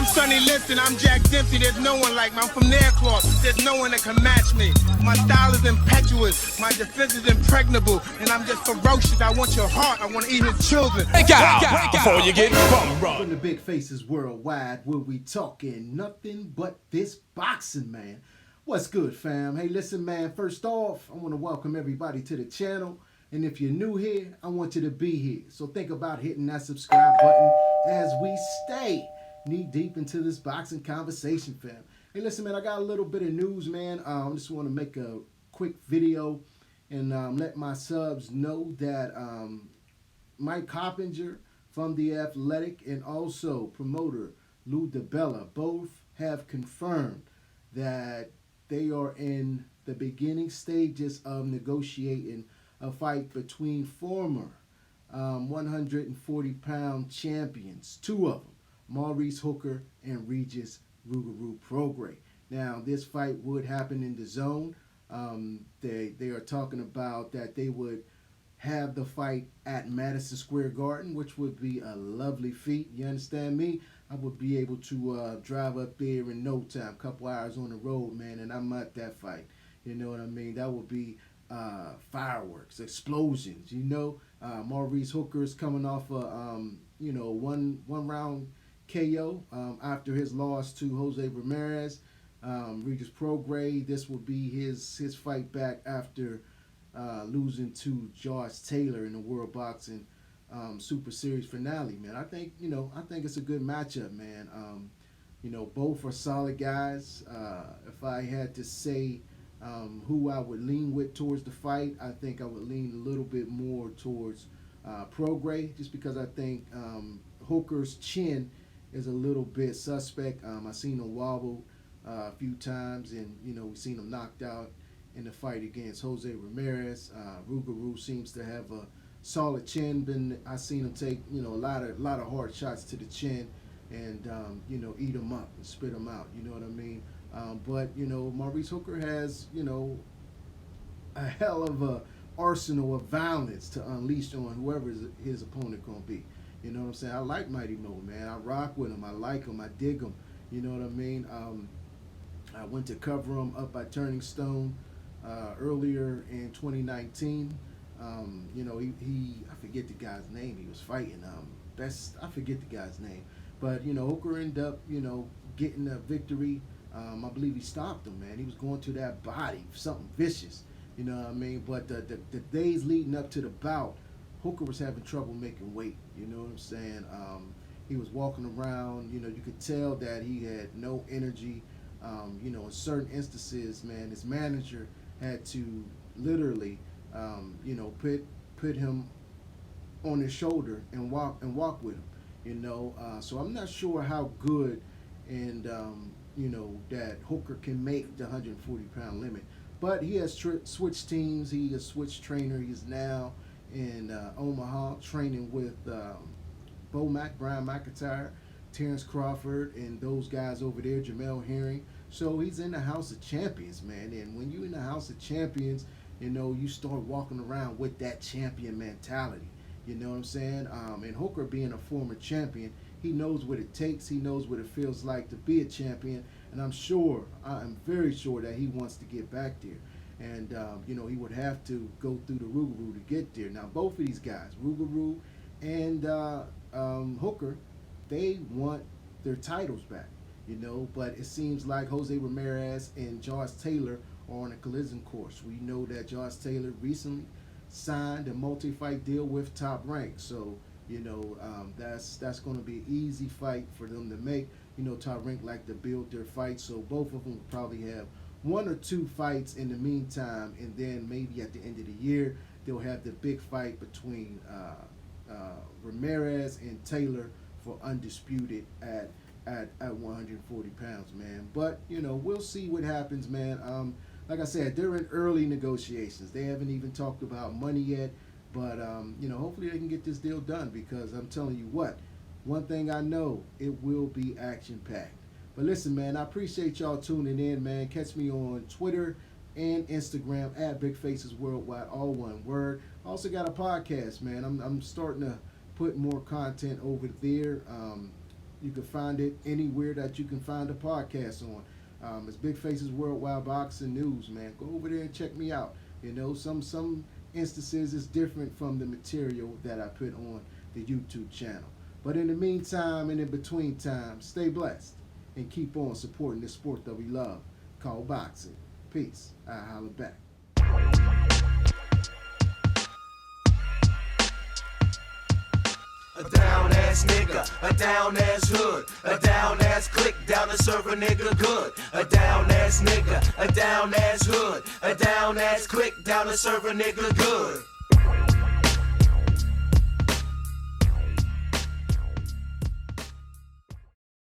I'm Sonny Liston, I'm Jack Dempsey, there's no one like me. I'm from Nairclaw, there's no one that can match me. My style is impetuous, my defense is impregnable, and I'm just ferocious. I want your heart, I want to eat his children. Break out before you get bum run. From the big faces worldwide, where we talking nothing but this boxing, man. What's good, fam? Hey, listen, man, first off, I want to welcome everybody to the channel. And if you're new here, I want you to be here. So think about hitting that subscribe button as we stay knee deep into this boxing conversation, fam. Hey, listen, man, I got a little bit of news, man. I just want to make a quick video and let my subs know that Mike Coppinger from The Athletic and also promoter Lou DiBella both have confirmed that they are in the beginning stages of negotiating a fight between former 140-pound champions, two of them, Maurice Hooker and Regis Prograis. Now, this fight would happen in the zone. They are talking about that they would have the fight at Madison Square Garden, which would be a lovely feat. You understand me? I would be able to drive up there in no time, a couple hours on the road, man, and I'm at that fight. You know what I mean? That would be fireworks, explosions. You know, Maurice Hooker is coming off a one round KO after his loss to Jose Ramirez. Regis Prograis, this will be his fight back after losing to Josh Taylor in the World Boxing Super Series finale. Man, I think it's a good matchup, man. Both are solid guys. If I had to say who I would lean with towards the fight, I think I would lean a little bit more towards Prograis, just because I think Hooker's chin is a little bit suspect. I've seen him wobble a few times, and we've seen him knocked out in the fight against Jose Ramirez. Rugaru seems to have a solid chin. I've seen him take a lot of hard shots to the chin, and eat him up and spit him out. You know what I mean? But Maurice Hooker has a hell of a arsenal of violence to unleash on whoever his opponent gonna be. You know what I'm saying? I like Mighty Mo, man. I rock with him. I like him. I dig him. You know what I mean? I went to cover him up by Turning Stone earlier in 2019. He I forget the guy's name he was fighting. I forget the guy's name. But Hooker ended up getting a victory. I believe he stopped him, man. He was going to that body, something vicious. You know what I mean? But the days leading up to the bout, Hooker was having trouble making weight. You know what I'm saying? He was walking around. You could tell that he had no energy. In certain instances, man, his manager had to literally, put him on his shoulder and walk with him. So I'm not sure how good and that Hooker can make the 140-pound limit. But he has switched teams. He has switched trainer. He's now in Omaha training with Brian McIntyre, Terrence Crawford, and those guys over there, Jamel Herring. So he's in the House of Champions, man. And when you're in the House of Champions, you start walking around with that champion mentality. You know what I'm saying? And Hooker being a former champion, he knows what it takes. He knows what it feels like to be a champion. And I'm very sure that he wants to get back there. And, he would have to go through the Rougarou to get there. Now, both of these guys, Rougarou and Hooker, they want their titles back, But it seems like Jose Ramirez and Josh Taylor are on a collision course. We know that Josh Taylor recently signed a multi-fight deal with Top Rank. So, that's going to be an easy fight for them to make. Top Rank like to build their fights, so both of them will probably have one or two fights in the meantime, and then maybe at the end of the year they'll have the big fight between Ramirez and Taylor for undisputed at 140 pounds, man. But we'll see what happens, man. Like I said, they're in early negotiations. They haven't even talked about money yet. But, hopefully they can get this deal done, because I'm telling you what, one thing I know, it will be action-packed. But listen, man, I appreciate y'all tuning in, man. Catch me on Twitter and Instagram at Big Faces Worldwide, all one word. I also got a podcast, man. I'm starting to put more content over there. You can find it anywhere that you can find a podcast on. It's Big Faces Worldwide Boxing News, man. Go over there and check me out. You know, some instances is different from the material that I put on the YouTube channel. But in the meantime and in between time, stay blessed and keep on supporting this sport that we love called boxing. Peace. I holla back. A down ass nigga, a down ass hood, a down ass click down to serve a nigga good. A down ass nigga, a down ass hood, a down ass click down to serve a nigga good.